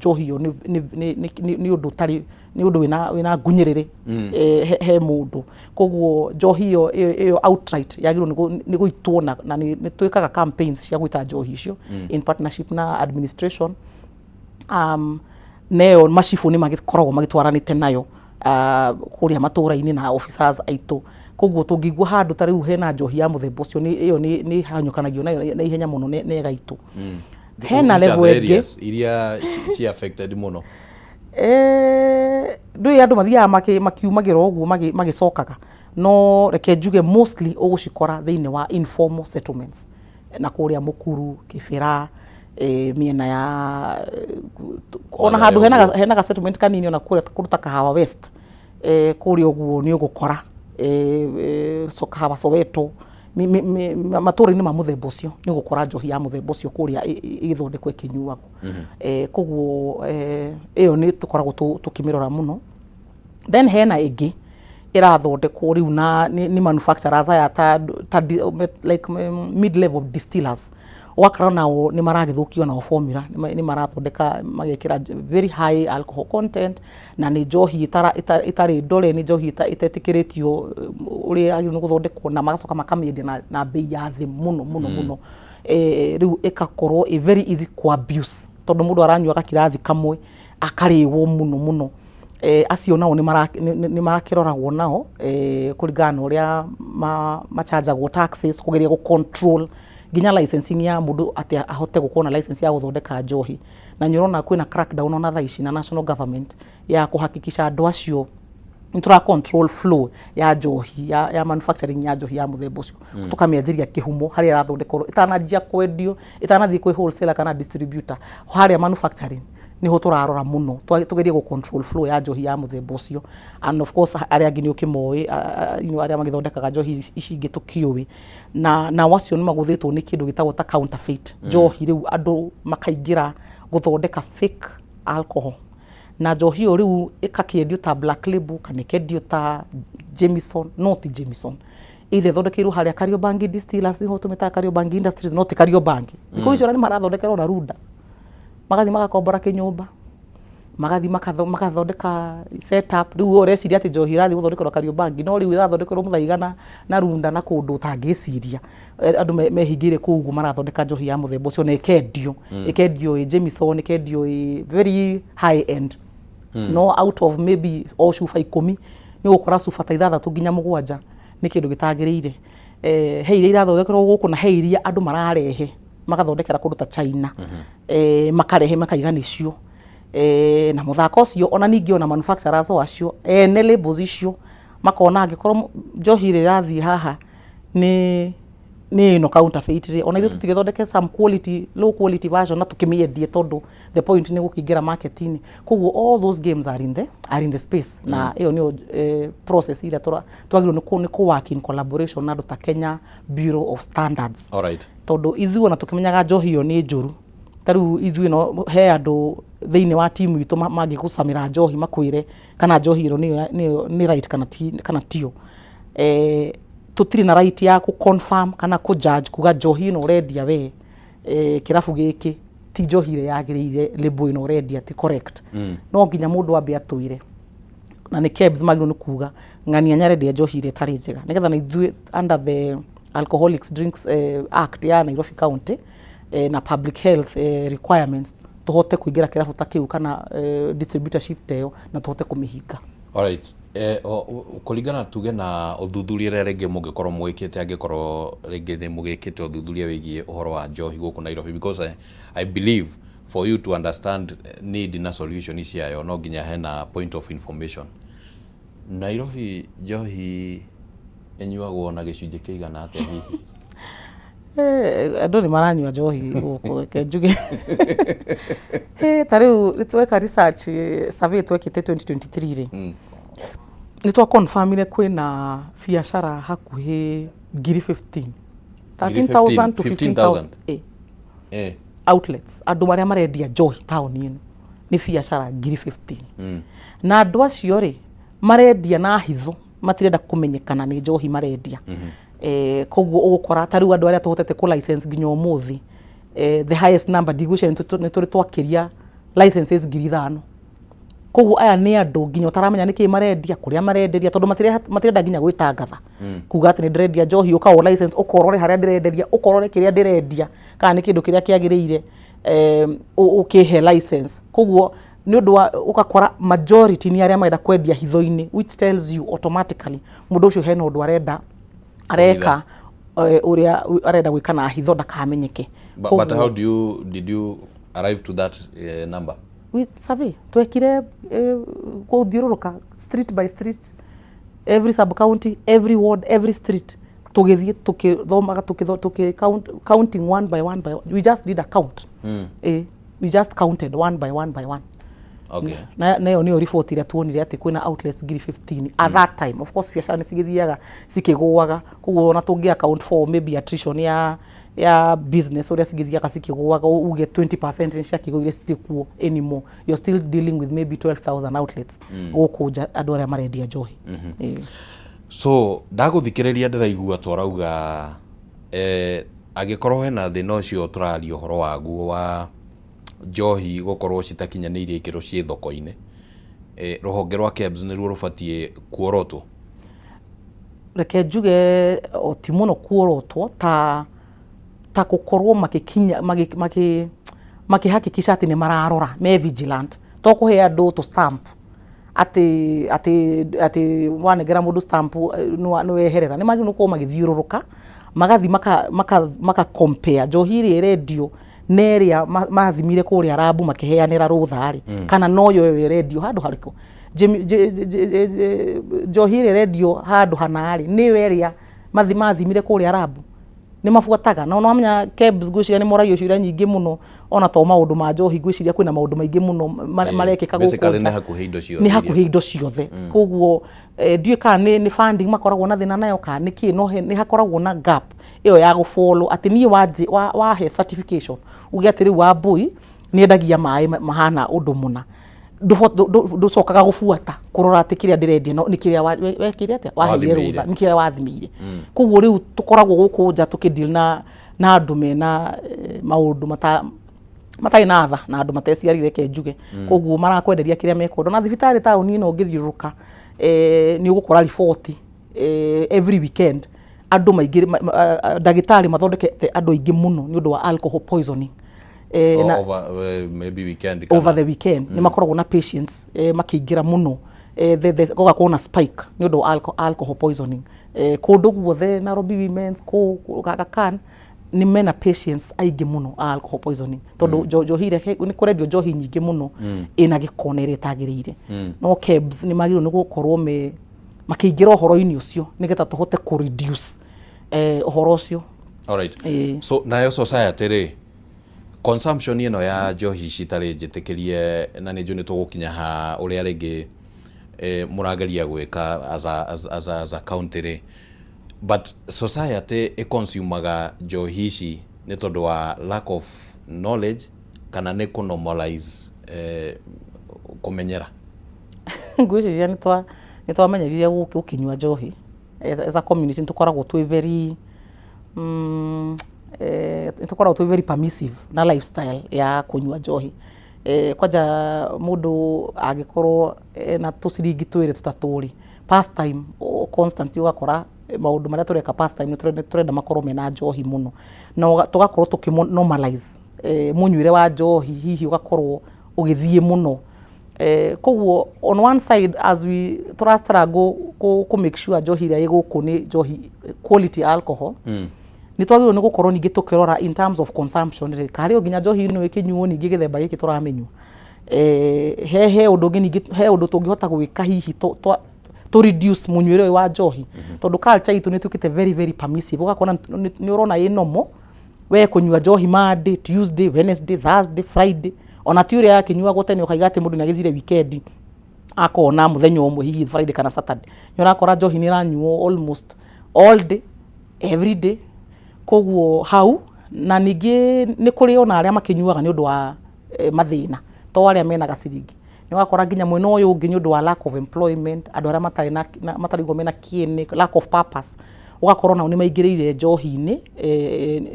njohi yo ni undu tari ni undu wina ngunyiriri he mundu koguo njohi yo outright yagirwo ni guitwo na ni twikaga campaigns cia guita njohi icio in partnership na administration neo macifu ni magikoragwo magitwaranite nayo kuria matura-ini na officers aitu koguo tungigwa handu tari hena njohi ya muthemba ucio ni hanyukanagio na ihenya muno ne gaitu hena level areas iria ci affected muno ndui andu mathia makiumagira uguo magicokaga no reke njuge mostly ugucikora thiini wa informal settlements na kuria Mukuru Kibira miena ya ona handu hena settlement kanini ona kuruta Kahawa West kuria uguo ni ugukora Kahawa Soweto matura-ini ma muthemba ucio ni ugukora njohi ya muthemba ucio kuria igithondekwo ikinyuagwo koguo iyo ni tukoragwo tukimirora muno then hena ingi irathondekwo riu na ni manufacturers aya like mid level distillers wakara nao ni maragithukio na formula ni marathondeka magekira very high alcohol content na ni njohi itari ndore ni njohi itetikiritio uri agirwo guthondekwo na magacoka makamiendia na bei ya thi muno riu ikakorwo a very easy to abuse tondu mundu aranyua gakirathi kamwe akariwo muno acio nao ni marakiroragwo nao kuringana uria machanjagwo taxes kugeria go control ginya licensing ya mundu ati ahote gukona license ya guthondeka njohi na nyurona kwina crackdown ona thaici na national government ya kuhakikisha andu acio ntura control flow ya njohi ya manufacturing ya njohi ya muthemba ucio tukamianjiria kihumo haria arathondekwo itanajia kwendio itanathii kwi wholesaler kana distributor haria manufacturing niho turarora muno tugerie go control flow ya njohi ya muthemba ucio and of course aria angi ni ukimoi aria magithondekaga njohi ici ingi tukiuwi na wacio ni maguthitwo ni kindu gitagwo ta counterfeit njohi riu andu makaingira guthondeka fake alcohol na njohi yo riu ikakiendio ta Black Label kana kendio ta Jameson not Jameson ile thondekeirwo haria Kariobangi distillers niho tumeta Kariobangi Industries not Kariobangi iko icio ni marathondekera na Runda magathi magakombora kinyumba magathi makathondeka setup riu ureciria ati njohi irathi guthondekerwo Kariobangi no riu irathondekerwo Muthaiga na Runda na kundu utangiciria andu mehingire kugu marathondeka njohi ya muthemba ucio na ikendio Jameson ikendio very high end no out of maybe o cuba 10 ni gukora cuba ta 6 nginya 7 ni kindu gitagiriire he iria irathondekerwo guku na he iria andu mararehe magathondekera kundu ta China makarehe makaiga nicio na muthako ucio ona ningi ona manufacturers acio ne labels icio makona angikorwo njohi irathi haha ni no counterfeit ona ithu tutigithondeke some quality low quality version na tukimiendie tondu the point ni gukingira market-ini koguo all those games are in the space na iyo ni process ira twagirwo ni ku work in collaboration na ta Kenya Bureau of Standards alright tondu ithu ona tukimenyaga njohi iyo ni njuru taru ithu no he andu thiini wa timu itu magigucamira njohi makwire kana njohi iro ni right kana tio tutiri na right ya ku confirm kana ku judge kuga njohi no redia we kirafu giki ti njohi ire yagirire label ino redia ti correct no nginya mundu ambe atuire na ni KEBS magiro ni kuga ngani anyaredia njohi ire tari njega nigetha na ithu under the Alcoholics Drinks Act ya Nairobi County na public health requirements tuhote kuingira kirafu ta kiu kana distributorship teo na tuhote kumihinga alright kuringana tuge na uthuthuria rege mungikorwo mwikite angikorwo rege ni mugikite uthuthuria wigie uhoro wa njohi guku Nairobi because I believe for you to understand need na solution isi yayo no nginya hena point of information Nairobi njohi enyuagwo na gicunje kiigana atia hihi andu ni maranyua njohi guku kenjuge tariu nitweka research survey twekite 2023 ri ni twa confirm ile kwina biashara hakuhi 15,000 13,000 to 15,000 outlets andu maria marendia njohi town ino ni biashara 15,000 na andu acio ri marendia na hitho matirenda kumenyekana ni njohi marendia koguo ugukora tariu andu aria tuhotete ku license nginya umuthi the highest number digusha ni turi twakiria licenses 5,000 koguo aya nĩ andũ nginya ũtaramenya nĩkĩ marendia kũrĩa marenderia tondũ matirenda nginya gwĩtangatha kuga atĩ nĩ ndĩrendia njohi ũkaoya license ũkorore harĩa ndĩrenderia ũkorore kĩrĩa ndĩrendia kana nĩ kĩndũ kĩrĩa kĩagĩrĩire ũkĩhe license koguo nĩ ũndũ wa ũgakora majority nĩ arĩa marenda kwendia hitho-inĩ which tells you automatically mũndũ ũcio hena ũndũ areka ũrĩa arenda gwĩka na hitho ndakamenyeke. But how did you arrive to that number? We survey twekire gũthiũrũrũka street by street, every sub county, every ward, every street, tugithie tukithomaga counting one by one. We just did a count. We just counted one by one. Okay. Na yo niyo report ira tuonire ati kwina outlets 15 at that time. Of course biashara ni cigithiaga cikigũaga koguo ona tungi account for maybe attrition ya business uria cigithiaga cikigũaga uge 20% ni ciakigũire citikuo anymore. You're still dealing with maybe 12,000 outlets gũkũ andũ arĩa marendia njohi. So ndaguthikiriria ndiraigua twarauga agikorwo hena thina ucio turaria uhoro waguo wa njohi gukorwo citakinyanĩirie ikĩro ciĩ thoko-inĩ, rũhonge rwa KEBS nĩruo rũbatie kuorotwo. Reke njuge ti mũno kuorotwo ta gũkorwo makĩhakikisha atĩ nĩ mararora me vigilant to kũhe andũ to stamp ati wanengera mũndũ stamp nĩ weherera. Nĩ magĩrĩirwo gũkorwo magĩthiũrũrũka magathi maka compare njohi ĩrĩa ĩrendio neria mathimire kũrĩa rabu makiheanira rũtha kana noyo ĩrendio handũ harĩkũ njohi ĩrĩa ĩrendio handũ hanarĩ nĩ weria mathimire kũrĩa rabu nĩ mabuataga na onamenya KEBS gwĩciria nĩ moragio ciũria nyingĩ mũno ona to maũndũ ma njohi gwĩciria kwĩna maũndũ maingĩ mũno marekĩka gũkũ nĩ hakuhĩ indo ciothe koguo ndiũ kana nĩ funding makoragwo na thĩna nayo kana nĩkĩ no nĩ hakoragwo na gap ĩyo ya gũfollow atĩ niĩ wahe certification uge atĩ rĩu wa mbui nĩ endagia maĩ mahana ũndũ mũna ndũcokaga gũbuata kũrora atĩ kĩrĩa ndĩrendia nĩ kĩrĩa wekire atĩa waheire rũtha nĩ kĩrĩa wathimĩire. Koguo rĩu tũkoragwo gũkũ nja tũkĩdeal na andũ mena maũndũ matarĩ na tha na andũ mateciarire ke njuge koguo marakwenderia kĩrĩa mekwenda na thibitarĩ taũni ĩno ũngĩthiũrũrũka nĩ ũgũkora report every weekend andũ maingĩ ndagĩtarĩ mathondekete andũ aingĩ mũno nĩ ũndũ wa alcohol poisoning. Maybe weekend over the weekend ni makoragwo na patients makĩingĩra mũno gũgakorwo na spike nĩ ũndũ wa alcohol poisoning kũndũ guothe Nairobi Women's Aga Khan ni mena patients aingĩ mũno alcohol poisoning tondũ njohi nĩ kũrendio njohi nyingĩ mũno ĩna gĩko na ĩrĩa ĩtagĩrĩire no KEBS nĩ magĩrĩirwo nĩ gũkorwo makĩingĩra ũhoro-inĩ ũcio nĩgetha tũhote kũ reduce ũhoro ũcio. Alright. So nayo society rĩ consumption ino ya njohi citarĩ njĩtĩkĩrie na nĩ njũ nĩ tũgũkinya ha ũrĩa rĩngĩ mũrangeria gwĩka as a country but society consumaga njohi ici nĩ tondũ wa lack of knowledge kana nĩ normalize kũmenyera. Ngwĩciria nĩ twamenyerire gũkinyua njohi as a community nĩ tũkoragwo twĩ very permissive na lifestyle ya kunyua njohi kwanja mundu agikorwo na tuciringi twire tutaturi pastime constant ugakora maundu maria tureka pastime turenda makorwo mena njohi muno na tugakorwo tukinormalize munyuire wa njohi hihi ugakorwo ugithie muno koguo on one side as we struggle ku make sure njohi ria iguku ni njohi quality alcohol ni twagĩrĩirwo nĩ gũkorwo ningĩ tũkĩrora in terms of consumption karĩ nginya njohi ĩno ĩkĩnyuo ningĩ gĩthemba gĩkĩ tũramenywo he ũndũ ũngĩ ningĩ he ũndũ tũngĩhota gwĩka hihi to reduce mũnyuĩre wa njohi tondũ culture itũ nĩ tũkĩte very very permissive ũgakora nĩ ũrona ĩ normal we kũnyua njohi Monday, Tuesday, Wednesday, Thursday, Friday ona ti ũrĩa yakĩnyuagwo tene ũkaiga atĩ mũndũ nĩ agĩthire weekend akona mũthenya ũmwe hihi Friday kana Saturday nĩ ũrakora njohi nĩ ranyuo almost all day every day koguo hau na ningĩ nĩ kũrĩ ona arĩa makĩnyuaga nĩ ũndũ wa mathĩna to arĩa mena gaciringi nĩ wakora nginya mwena ũyũ ũngĩ nĩ ũndũ wa lack of employment andũ arĩa matarĩ go mena kĩene lack of purpose ugakorwo nao ni maingirire njohi-ini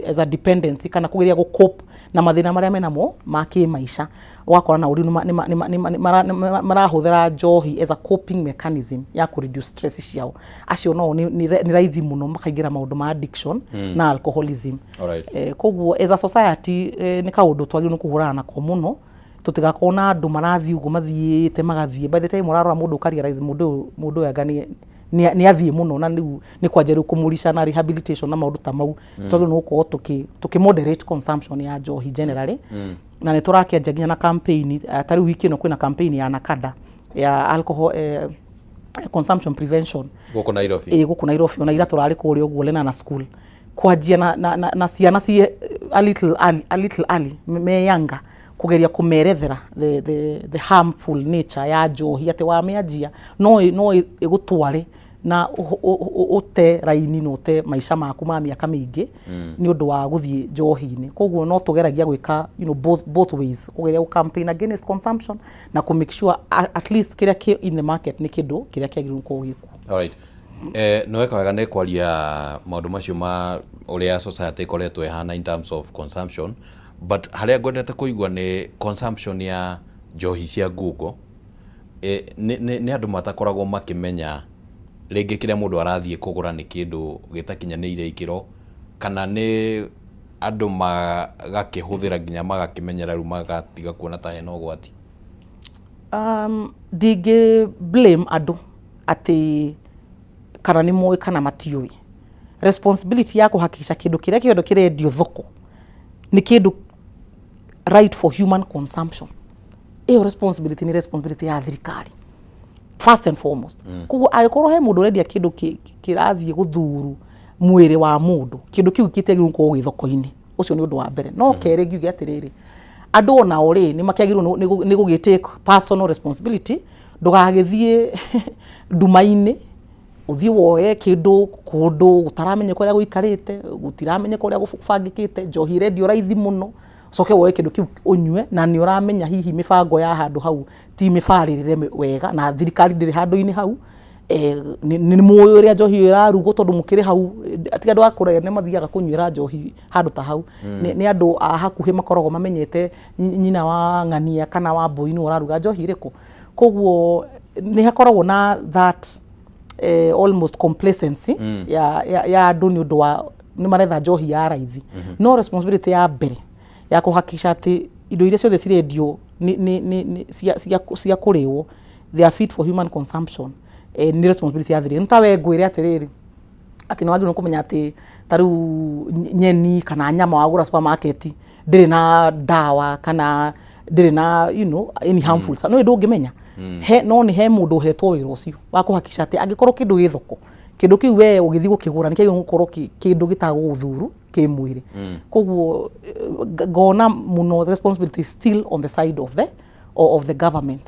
as a dependency kana kugeria gu cope na mathina maria menamo ma kimaisha. Ugakorwo nao riu marahuthira njohi as a coping mechanism ya ku reduce stress ciao. Acio no ni raithi muno makaingira maundu ma addiction na alcoholism. Koguo as a society ni kaundu twagirwo kuhurana nako muno, tutigakorwo na andu marathii uguo mathiite magathii, by the time urarora mundu ukarealize mundu anga ni athii muno, na ni kwanjeru kumurisha na rehabilitation na maundu ta mau. Twagirwo gukorwo tuki moderate consumption ya njohi generally. Na ni turakianjagia na campaign tari wiki ino kwina campaign ya Nakada ya alcohol consumption prevention guku Nairobi. Guku Nairobi ona ira turari kuri uguo Lenana school kwanjia na ciana ci a little early me younger, kugeria kumerethera the harmful nature ya njohi, ati wa mianjia no igutware na ute raini no te maisha maku ma miaka mingi ni undu wa guthie njohi-ini. Koguo no tugeragia gwika both ways, kugeria campaign against consumption na ku make sure at least kiria ki in the market ni kindu kiria kiagirwo ko giku. Alright. No weka wega ne kwaria maundu macio ma uria society koretwo ehana in terms of consumption, but haria ngwendete kuigua ni consumption ya njohi cia ngungo. Ni andu matakoragwo makimenya rĩngĩ kĩrĩa mũndũ arathiĩ kũgũra nĩ kĩndũ gĩtakinyanĩire ikĩro, kana nĩ andũ magakĩhũthĩra nginya magakĩmenyera rĩu magatiga kuona ta hena ũgwati. Ndingĩ blame andũ atĩ kana nĩ moĩ kana matiũĩ. Responsibility ya kũhakikisha kĩndũ kĩrĩa kĩrendio thoko nĩ kĩndũ right for human consumption. Iyo responsibility ni responsibility ya thirikari first and foremost. Koguo agĩkorwo he mũndũ ũrendia kĩndũ kĩrathiĩ gũthuru mwĩrĩ wa mũndũ, kĩndũ kĩu gĩtiagĩrĩirwo gũkorwo gĩ thoko-inĩ, ũcio nĩ ũndũ wa mbere. No kerĩ ngiuge atĩrĩrĩ, andũ onao rĩ nĩ makĩagĩrĩirwo nĩ gũgĩtake personal responsibility. Ndũgagĩthiĩ nduma-inĩ uthii woe kĩndũ kũndũ gũtaramenyeka ũrĩa gũikarĩte, gũtiramenyeka ũrĩa gũbangĩkĩte, njohi irendio raithi mũno, coke woe kĩndũ kĩu ũnyue na nĩ ũramenya hihi mĩbango ya handũ hau ti mĩbarĩrĩre wega na thirikari ndĩrĩ handũ-inĩ hau. Nĩ mũĩ ũrĩa njohi ĩrarugwo tondũ mũkĩrĩ hau, ati andũ akũrĩa nĩ mathiaga kũnyuĩra njohi handũ ta hau. Nĩ andũ a hakuhĩ makoragwo mamenyete nyina wa ng'ania kana wa mbũi nĩ ũraruga njohi ĩrĩkũ. Koguo nĩ hakoragwo na that almost complacency ya andũ nĩ ũndũ wa nĩ maretha njohi ya raithi. No responsibility ya mbere ya kuhakikisha ati indo iria ciothe cirendio cia kũrĩo they are fit for human consumption. Ni responsibility ya thirikari. Ntawe ngwĩre atĩrĩrĩ ati no wagĩrĩirwo kũmenya atĩ ta rĩu nyeni kana nyama wagũra supermarket ndĩrĩ na dawa kana ndĩrĩ na any harmful. No ndũngĩmenya. No nĩ he mũndũ ũhetwo wĩra ũcio wa kuhakikisha atĩ angĩkorwo kĩndũ gĩ thoko, kĩndũ kĩu we ũgĩthiĩ gũkĩgũra nĩ kĩagĩrĩirwo gũkorwo kĩndũ gĩtagũgũthuru kĩmwĩrĩ. Koguo ngona muno the responsibility is still on the side of the government.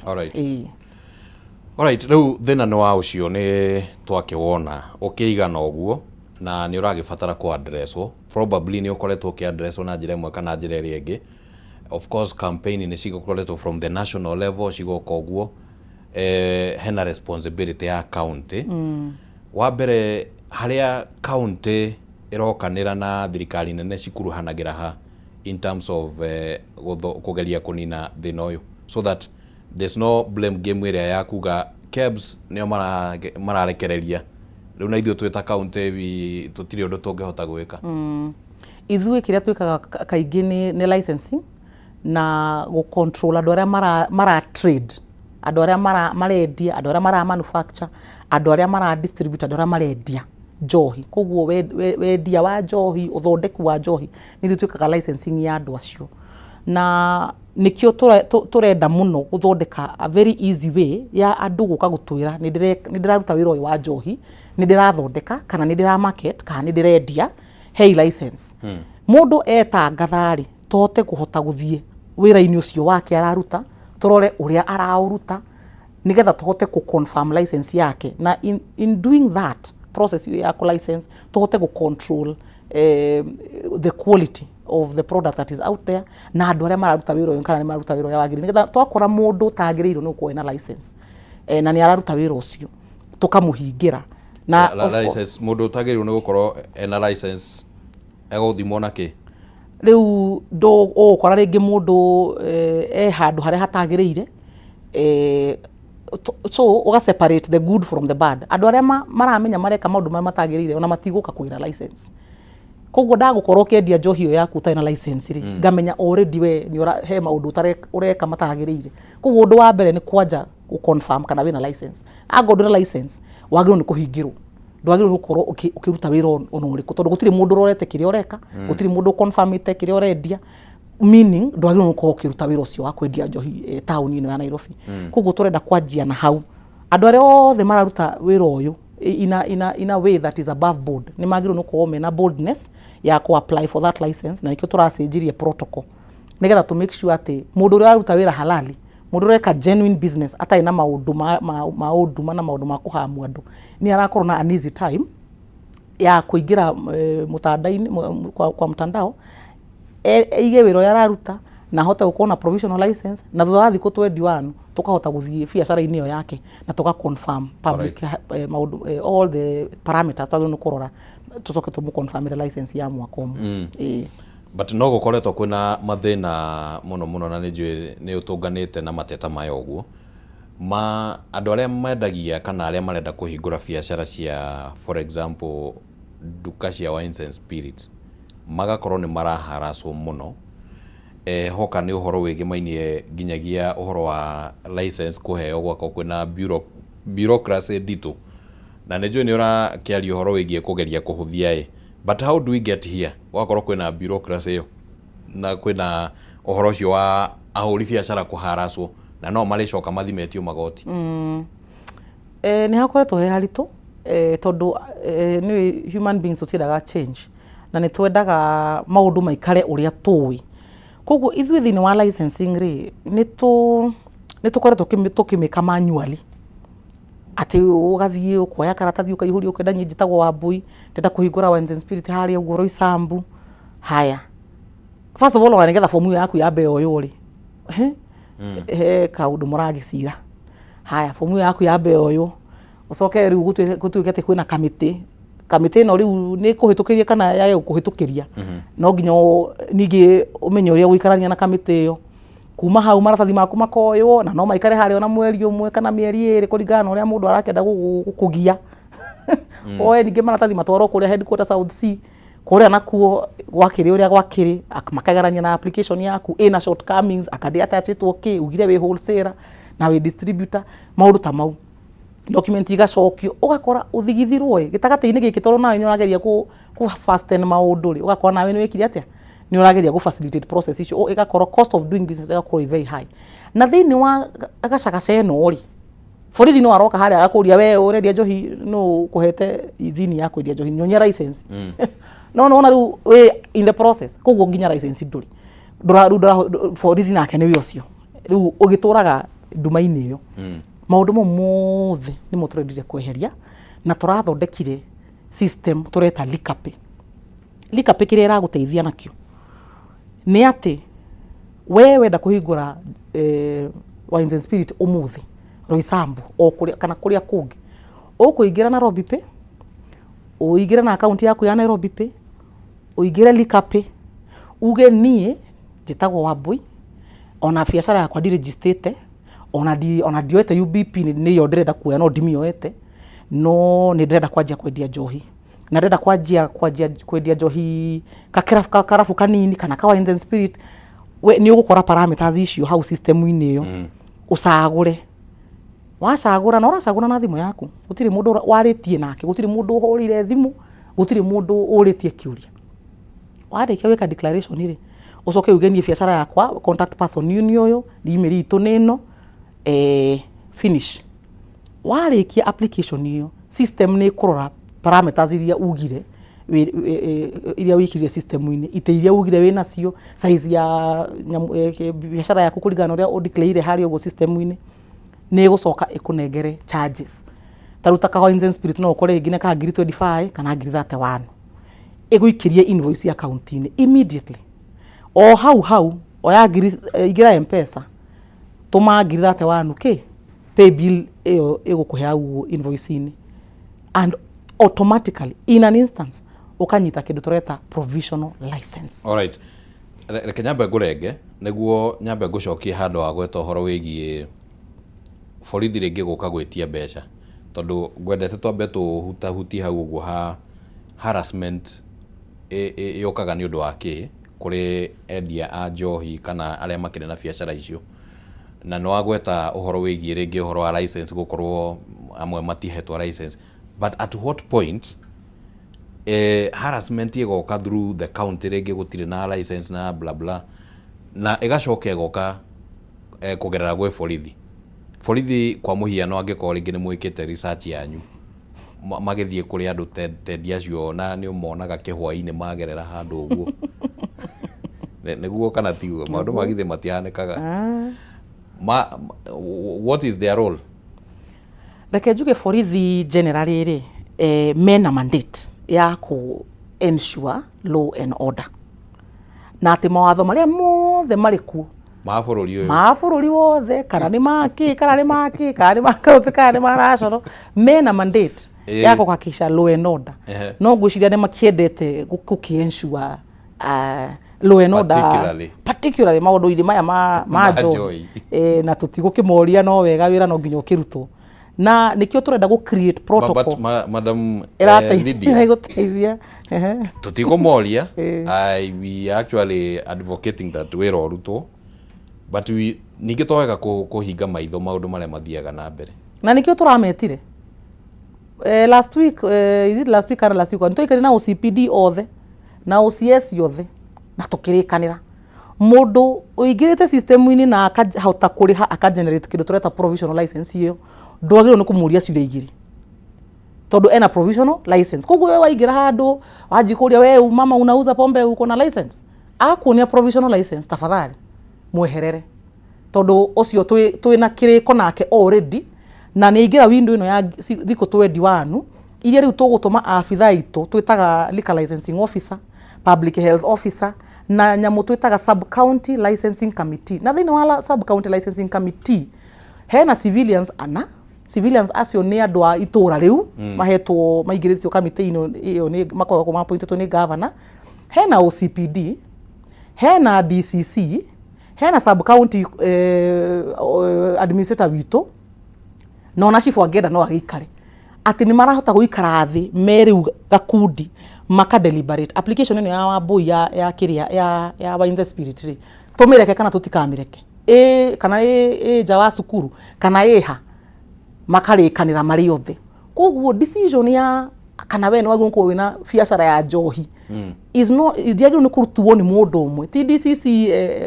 Alright, rĩu thĩna nĩ wa ũcio nĩ twakĩwona ũkĩigana ũguo na nĩ ũragĩbatara kũ-addresswo. Probably nĩ ũkoretwo ũkĩ-addresswo na njĩra ĩmwe kana njĩra ĩrĩa ĩngĩ. Of course campaign nĩ cigũkoretwo from the national level cigoka ũguo. Hena responsibility ya county. Wa mbere harĩa county ĩrokanĩra na thirikari nene cikuruhanagĩra ha in terms of kũgeria kũnina thĩna ũyũ, so that there's no blame game ĩrĩa ya kuga KEBS nĩo mararekereria rĩu na ithuĩ twĩ ta county tũtirĩ ũndũ tũngĩhota gwĩka. Ithuĩ kĩrĩa twĩkaga kaingĩ nĩ licensing na gũ-control andũ arĩa mara trade, andũ arĩa marendia, andũ arĩa mara manufacture, andũ arĩa mara distribute, andũ arĩa marendia njohi. Koguo wendia wa njohi, uthondeku wa njohi nĩ twĩkaga licensing ya andũ acio. Na nikio turenda muno guthondeka a very easy way ya andu guka gutwira ni ndiraruta wira uyu wa njohi, ni ndirathondeka kana ni ndira market kana ni ndirendia hey license. Mundu eta ngathari tote kuhota guthie wira-ini ucio wake araruta, turore uria arauruta nigetha tuhote ku confirm license yake, na in doing that process ya ku license tuhote ku control the quality of the product that is out there na andu aria mararuta wira uyu kana ni mararuta wira ya wagiri nigetha twakora mundu tagiriirwo ni kuoya license na ni araruta wira ucio tukamuhingira na license mundu utagiriru ni gukorwo ena license egothimwo na ki riu ndo ukora ringi mundu handu haria hatagiriire so uga separate the good from the bad. Andu aria maramenya mareka maundu maria matagiriire ona matiguka kugira license. Koguo ndagukorwo kendia njohi yo yaku utarĩ na license ri ngamenya already we ni he maundu ureka matagiriire. Koguo undu wa mbere ni kwanja ku confirm kana wina license. Anga ndũrĩ license wagĩrĩirwo nĩ kũhingĩrwo. Ndwagĩrĩirwo gũkorwo ũkĩruta wĩra ona ũrĩkũ tondũ gũtirĩ mũndũ ũrorete kĩrĩa ũreka, gũtirĩ mũndũ confirmĩte kĩrĩa ũrendia, meaning ndwagĩrĩirwo gũkorwo ũkĩruta wĩra ũcio wa kwendia njohi taũni ino ya Nairobi. Koguo tũrenda kwanjia na hau. Andũ arĩa othe mararuta wĩra ũyũ in a way that is above board ni magĩrĩirwo nĩ gũkorwo mena boldness ya ku apply for that license, na nĩkĩo tũracenjirie protocol nĩgetha to make sure atĩ mũndũ ũrĩa aruta wĩra halali, mũndũ ũreka genuine business atarĩ na maũndũ maũnduma na maũndũ ma kũhamu andũ ni arakorwo na an easy time ya kũingĩra mũtandao-inĩ kwa mtandao ige wĩra ũrĩa araruta na hote gũkorwo na provisional license na thutha wa thikũ 21 tukahota gũthiĩ biacara-inĩ ĩyo yake na tuka confirm public all the parameters twagĩrĩirwo nĩ kũrora tucoke tũmũconfirmĩre license ya mwaka ũmwe. But no gukoretwo kwina mathina muno na nĩnjũĩ nĩ ũtũnganĩte na mateta maya ũguo andũ arĩa mendagia kana arĩa marenda kũhingũra biacara cia for example duka cia wines and spirits magakorwo nĩ maraharacwo mũno hoka nĩ ũhoro wĩgiĩ mainie nginyagia ũhoro wa license kũheo gwakwa kwĩna bureaucracy nditũ na nĩnjũĩ nĩ ũrakĩaria ũhoro wĩgiĩ kũgeria kũhũthia but how do we get here wakorwo kwĩna bureaucracy ĩyo na kwĩna ũhoro ũcio wa ahũri biacara kũharacwo na no marĩcoka mathimetio magoti? Nĩ hakoretwo he haritũ tondũ nĩ human beings tũtiendaga change na nĩ twendaga maũndũ maikare ũrĩa tũĩ. Koguo ithuĩ thĩinĩ wa licensing rĩ nĩ tũkoretwo tũkĩmĩka manually atĩ ũgathiĩ ũkoya karatathi ũkaihũria ũkenda niĩ njĩtagwo Wambui ndĩrenda kũhingũra wines and spirit harĩa ũguo Roysambu. Haya, first of all nĩgetha fomu yaku yambe yoyo rĩ he kaũndũ mũragĩcira. Haya, fomu yaku yambe yoyo ũcoke rĩu gũtuĩke atĩ kwĩna kamĩtĩ ĩno rĩu nĩ kũhĩtũkĩria kana yage kũhĩtũkĩria no nginya ningĩ ũmenye ũrĩa gũikarania na kamĩtĩ ĩyo. Kuma hau maratathi maku makoywo na no maikare harĩa na mweri ũmwe kana mĩeri 2 kũringana na ũrĩa mũndũ arakenda gũkũgia. Oe ningĩ maratathi matwarwo kũrĩa headquarters South Sea kũrĩa nakuo gwakĩrĩ ũrĩa gwakĩrĩ makagarania na application yaku ina shortcomings akadĩ atachetwo ugire wĩ wholesaler na wĩ distributor maũndũ ta mau document igacokio ugakora uthigithirwo gĩtagatĩ-inĩ gĩkĩ tondũ nawe nĩ ũrageria ku fasten maũndũ rĩ ugakora nawe nĩ wĩkire atĩa nĩ ũrageria ku facilitate process icio igakorwo cost of doing business igakorwo very high. Na thĩinĩ wa gacagaca ĩno rĩ borithi no aroka harĩa agakũria we ũrendia njohi no kũhete ithini ya kwendia njohi nyonia license no rĩu we in the process koguo nginya license ndũrĩ borithi nake nĩwe ũcio rĩu ũgĩtũraga nduma-inĩ ĩyo. Maũndũ mothe nĩmo tũrendire kweheria na tũrathondekire system tũreta Likape. Likape kĩrĩa ĩragũteithia nakĩo nĩ atĩ we wenda kũhingũra wines and spirit ũmũthĩ Roysambu o kũrĩa kana kũrĩa kũngĩ ũkũingĩra Nairobi Pay ũingĩre na account yaku ya Nairobi Pay ũingĩre Likape uge niĩ njĩtagwo Wambui ona biacara yakwa ndiregistĩte ona ndioete UBP nĩyo ndĩrenda kuoya no ndimĩoete no nĩ ndĩrenda kwanjia kwendia njohi na ndĩrenda kwendia njohi kakarabu kanini kana ka wines and spirit we nĩ ũgũkora parameters icio hau system-inĩ ĩyo ũcagũre wacagũra na ũracagũra na thimũ yaku gũtirĩ mũndũ warĩtie nake gũtirĩ mũndũ ũhũrire thimũ gũtirĩ mũndũ ũrĩtie kĩũria. Warĩkia wĩka declaration rĩ ũcoke ugenie biacara yakwa contact person nĩ ũyũ email itũ nĩ ĩno finish. Warĩkia application ĩyo system nĩ kũrora parameters iria ugire iria wikirire system-inĩ ite iria ugire wĩ nacio size ya biacara yaku kũringana na ũrĩa ũdeclare harĩa ũguo system-inĩ nĩ gũcoka ĩkũnengere charges. Taruta ka wines and spirit no ũkore ngine ka ngiri 25 kana ngiri 31 ĩgũikĩrie invoice account-inĩ immediately o hau oya ngiri igĩra M-Pesa tũma ngiri 31 pay bill ĩyo ĩgũkũhe hau invoice-inĩ and automatically in an instance ukanyita kindu tureta provisional license. Alright, reke nyambe ngurenge niguo nyambe ngucokie handu wa gweta horo wigie borithi ringi guka gwitia mbeca tondu ngwendete twambe tuhutahutie hau uguo ha harassment yokaga ni undu wa ki kuri endia a njohi kana aria makire na biacara icio na no agweta uhoro wigie ringi uhoro wa license gukorwo amwe matihetwa license, but at what point harassment igoka through the county ringi gutire na license na bla bla na igacoka igoka kugerera gwe borithi kwa muhiano angĩkorwo ringi ni mwikite research yanyu magithie kuri andu tendi acio na ni umonaga kihwa-ini magerera handu uguo niguo kana tiguo maundu magithe matihanikaga. What is their role? Reke njuge borithi generally ri mena mandate ya ku ensure law and order na ati mawatho maria mothe marikuo mabũrũri wothe kana nĩ maki kana nĩ makauti kana nĩ maracoro mena mandate ya kuhakikisha law and order. No ngwiciria nĩ makiendete gukiensure law and order particularly maundu-inĩ maya ma njohi na tutigukimoria no wega wira no nginya ukirutwo na nikio turenda gu create protocol. But madam Lydia tutigumoria we actually advocating that wira urutwo but we ningi twega kuhinga maitho maundu maria mathiaga na mbere na nikio turametire last week is it last week or last week ntoikari na OCPD othe na OCS yothe na tukirikanira mundu uingirite system-ini na akahota kuriha akagenerate kindu tureta provisional license iyo ndwagirwo ni kumuria ciuria igiri tondu ena provisional license. Koguo wewe waingira handu wajikuria wewe mama unauza pombe uko na license akuonia provisional license tafadhali mweherere tondu ucio twina kiriko nake already na ni ingira window ino ya thiko 21 iria riu tugutuma afitha itu twitaga liquor licensing officer, public health officer na nyamu twitaga sub county licensing committee na thina wala sub county licensing committee hena civilians acio ni andu a itura riu mahetwo maigiritio committee ino iyo ni makoragwo mapointwo ni governor, hena OCPD, hena DCC, hena sub county administrator witu na ona chifu angenda no agikare ati ni marahota guikara thi meri gakundi maka deliberate application ino ya Wambui ya kiria ya Wine Spirit ri tumireke kana tutikamireke kana jawa sukuru kana ha makarikanira mari othe. Koguo decision ya kana we no wagu ko wina biacara ya njohi is no idiagiro ni kurutuo ni mundu umwe ti DCC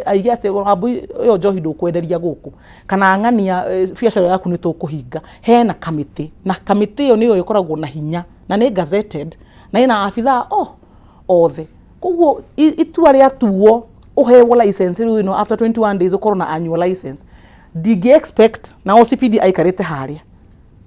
aigia se Wambui yo njohi ndukwenderia guku kana ng'ania biacara yaku ni tukuhinga hena committee na committee yo niyo ikoragwo na hinya na ni gazetted na ina afitha othe. Koguo itua ria tuo uhewo license riu no after 21 days ukorwo na annual license digi expect na OCPD aikarite haria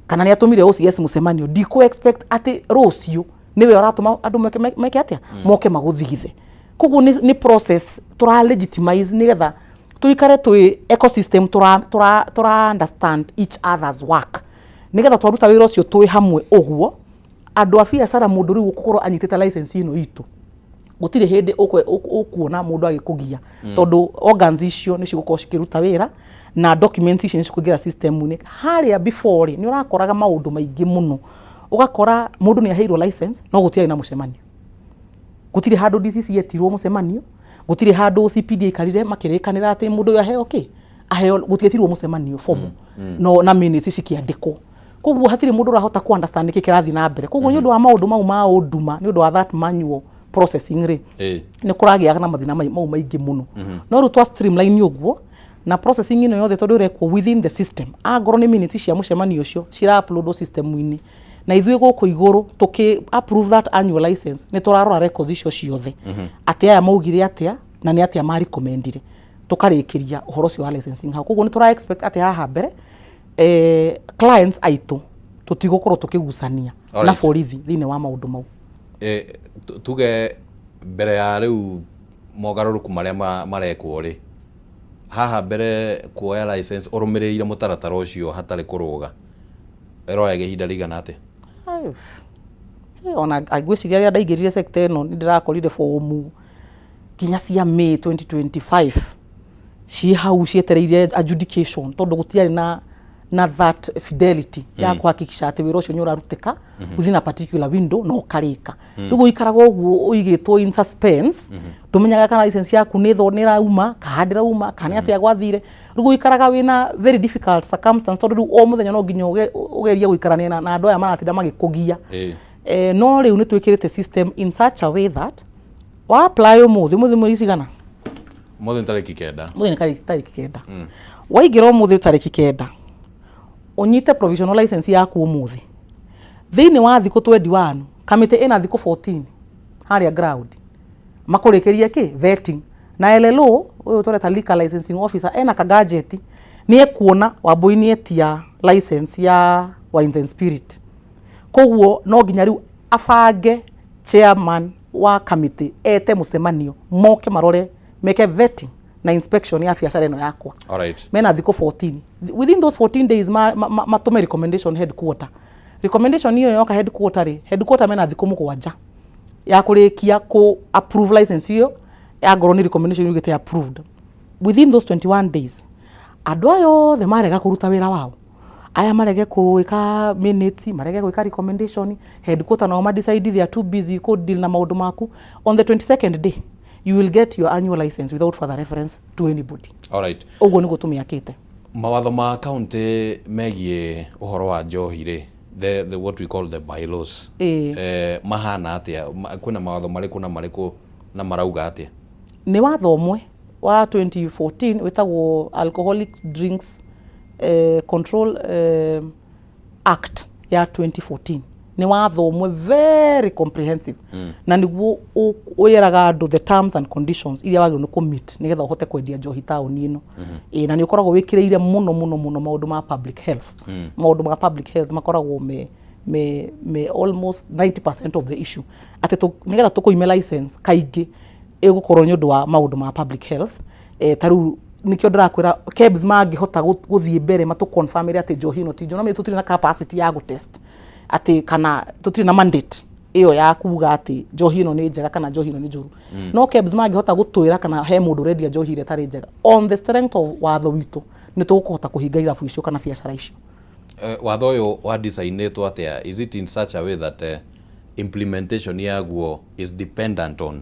kana ni atumire OCS mucemanio diko expect ati rocio niwe uratuma andu meke atia moke maguthigithe. Koguo ni process tura legitimize nigetha tuikare twi ecosystem tura understand each other's work nigetha twaruta wira ucio twi hamwe uguo andu a biacara mundu riu gukorwo anyitite license ino itu gutire hindi ukuona mundu agikugia tondu organs icio ni cigukorwo cikiruta wira na documents icio ni cikugira system-ini haria before ni urakoraga maundu maingi muno ugakora mundu ni aheirwo license no gutire na mucemanio gutire handu DCC yetirwo mucemanio gutire handu OCPD ikarire makirikanira ati mundu yo aheo aheo gutietirwo mucemanio form no na minutes cikiandikwo. Koguo hatire mundu urahota ku understand kikirathi na mbere. Koguo ni undu wa maundu mau ma unduma ni undu wa that manual processing ri ni kuragia na mathina mau maingi muno no ru twa streamline uguo na processing ino yothe tondu rekwo within the system agoro ni minutes cia mucemanio ucio cira upload system-ini na ithuĩ guku iguru tuki approve that annual license ni turarora records icio ciothe ati aya maugire atia na ni atia ma recommendire tukarikiria uhoro cio wa licensing hau. Koguo ni tura expect ati haha mbere clients aitu tutigukorwo tukigucania na borithi thine wa maundu mau tuge mbere ya riu mogaruruku maria marekwo ri haha mbere kuoya license urumirire mutaratara ucio hatari kuruga eroya ihinda rigana ati ona agwiciria ria ndaingirire sector ino ndirakorire fomu kinya cia May 2025 ci hau cietereire adjudication tondu gutiari na that fidelity ya kuhakikisha ati wira ucio nyurarutika within a particular window no karika rigu ikaraga uguo uigitwo in suspense tumenyaga kana license yaku ni thonera uma kahandira uma kana atia gwathire rigu ikaraga wina very difficult circumstance tondu o muthenya no nginya ugeria guikarania na andu aya maratinda magikugia no riu ni twikirite system in such a way that wa apply umuthi mweri cigana muthi tariki kenda waigira umuthi tariki kenda unyite provisional license yaku umuthi thiini wa thiku 21 kamite ina thiku 14 haria ground makurikiria ki vetting na LLO uyu toreta liquor licensing officer ena ka gadget ni ekuona Wambui ni etia license ya wines and spirit koguo no nginya riu afange chairman wa committee ete musemanio moke marore meke vetting na inspection ya biashara ino yakwa. Alright. Mena thiko 14. Within those 14 days matume recommendation headquarter. Recommendation hiyo yoka headquarter mena thiko mugwanja ya kurikia ku approve license hiyo ya ngoro ni recommendation yugite approved. Within those 21 days andu ayo the marega kuruta wira wao. Aya marege kuweka minutes, marege kuweka recommendation, headquarter na decide they are too busy ko deal na maundu maku. On the 22nd day you will get your annual license without further reference to anybody. All right. Ogo ni gutumia kite. Mawatho ma county megie uhoro wa njohi ri the what we call the bylaws. Mahana atia kuna mawatho mariku na mariku na marauga atia. Ni watho umwe wa 2014 wetagwo Alcoholic Drinks Control Act ya 2014. Ni watho umwe very comprehensive na niguo uyeraga andu the terms and conditions iria wagirwo ni commit nigetha uhote kwendia njohi tauni ino na ni ukoragwo wikireire muno maundu ma public health maundu ma public health makoragwo me almost 90% of the issue ati nigetha tukuime license kaingi igukorwo nyundu wa maundu ma public health taru nikio ndirakwira KEBS mangihota guthie mbere matu confirm ati njohi ino ti njona tutiri na capacity ya gutest ati kana tutiri na mandate iyo ya kuga ati njohi ino ni njega kana njohi ino ni njuru no KEBS mangihota gutwira kana he mundu redia njohi ire tari njega on the strength of watho witu ni tugukuhota kuhinga irabu icio kana biashara icio. Watho uyu wa designatwo atia is it in such a way that implementation yaguo is dependent on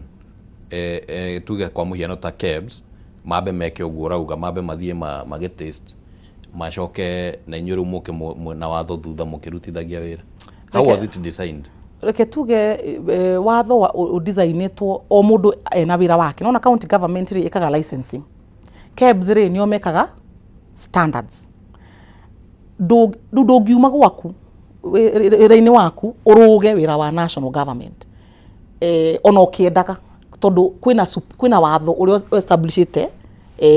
tuge kwa muhiano ta KEBS mabe meke uguo rauga mabe mathie magitest macoke na inyuru muke na watho thutha mukirutithagia wira. How was it designed? Reke tuge watho wa designetwo o mundu ena wira wake nona county government ri ikaga licensing KEBS ri nio mekaga standards ngiuma gwaku wira-ini waku uruge wira wa national government ona ukiendaga tondu kwina watho uria establishite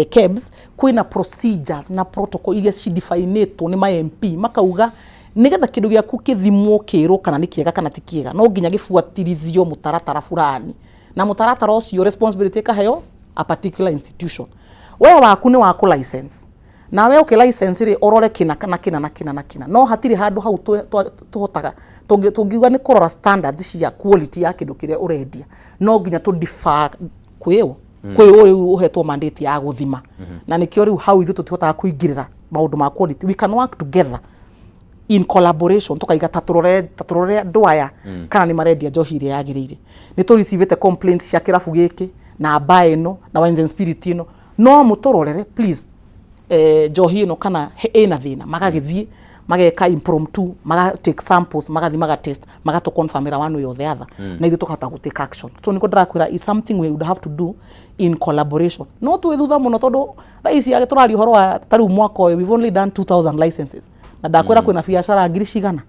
KEBS kwina procedures na protocol iria cidefinitwo ni ma MP makauga nigetha kindu giaku kithimwo kiru kana ni kiega kana ti kiega no nginya gifuatirithio mutaratara fulani na mutaratara ucio responsibility kaheo a particular institution wewe waku ni waku license na wewe license ri orore kina no hatiri handu hau tuhotaga tungiuga ni kurora standards cia quality ya kindu kiria urendia no nginya tu differ kwiyo uri uhetwo mandate ya guthima na nikio riu hau ithu tutihotaga kuingirira maundu ma quality we can work together in collaboration tukaiga taturore ndwaya kana ni marendia njohi iria yagirire ni tu receive complaints cia kirabu giki na mba ino na wines and spirit ino no mutororere please njohi ino kana ina thina magagithie mageka impromptu take samples magathi magatest magato confirmira one way or the other na ithu tukahota gu take action so niko ndirakwira is something we would have to do in collaboration no tu thutha muno tondu thaisi yake turari horo wa tariu mwaka we've only done 2000 licenses na ndakwira kwina biashara ngiri cigana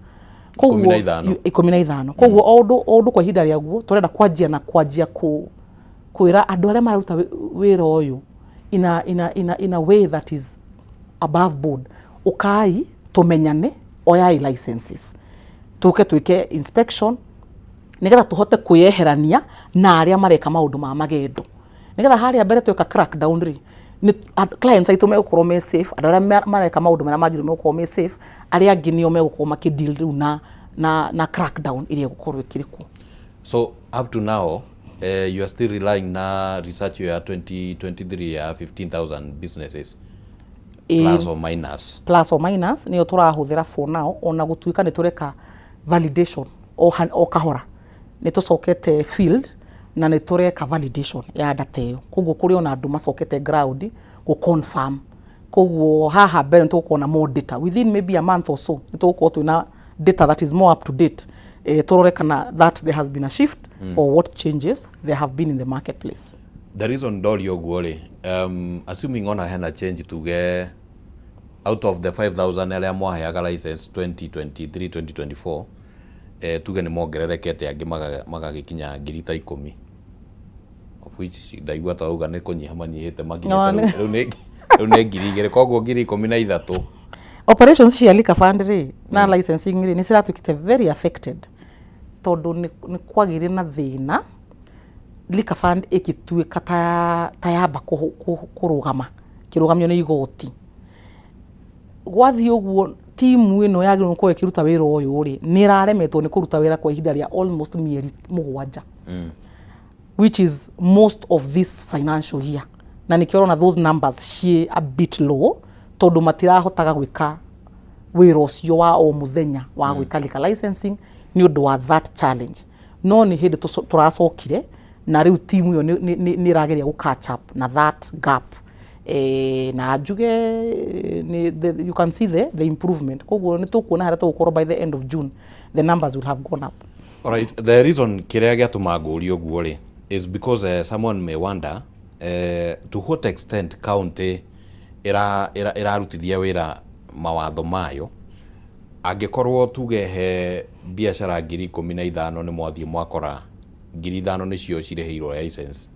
koguo 15 koguo odu kwa ihinda riaguo turenda kwanjia kwira andu aria mararuta wira uyu in a way that is above board ukai tumenyane oyai licenses tuke twike inspection nigetha tuhote kuyeherania na aria mareka maundu ma magendo nigetha haria mbere tweka crack down ri ni clients aitu megukorwo me safe andu aria mareka maundu mena magiru megukorwo me safe aria angi nio megukorwo makideal riu na crackdown iria gukorwo ikirikwo. So up to now you are still relying na research ya 2023 ya 15,000 businesses plus or minus. Plus or minus niyo turahuthira for now, ona gutuika ni tureka validation o kahora ni tucokete field na ni tureka validation ya data iyo, koguo kuri ona andu macokete ground go confirm. Koguo haha mbere ni tukuona more data within maybe a month or so, ni tukuona twina data that is more up to date, turorekana that there has been a shift or what changes there have been in the marketplace. The reason ndori oguo ri, assuming ona hena change tuge out of the 5,000 aria mwaheaga license 2023 2024, tuge ni mongererekete angi magagikinya 10,000, of which ndaigua ta uga ni kunyiha manyihite maginya riu ni 2,000, koguo 13,000. Operations cia Lika Fund ri na licensing ri ni ciratukite very affected tondu ni kwagire na thina Lika Fund ikituika ta yamba kurugama kirugamio ni igoti. Gwathi uguo timu ino yagirwo ko ikiruta wira uyu ri ni raremetwo ni kuruta wira kwa ihinda ria almost mieri 7, which is most of this financial year, na nikiona those numbers cie a bit low tondu matirahotaga gwika wira ucio wa o muthenya wa gwika Lika licensing ni undu wa that challenge. No ni hindi turacokire na riu timu iyo ni rageria gu catch up na that gap, na njuge you can see the improvement. Koguo ni tukuona haria tugukorwo by the end of June the numbers will have gone up. All right, the reason kiria giatuma nguri oguo ri is because someone may wonder to what extent county irarutithia wira mawatho mayo angikorwo tugehe biashara 15,000 ni mwathie mwakora 5,000 nicio cireheirwo license,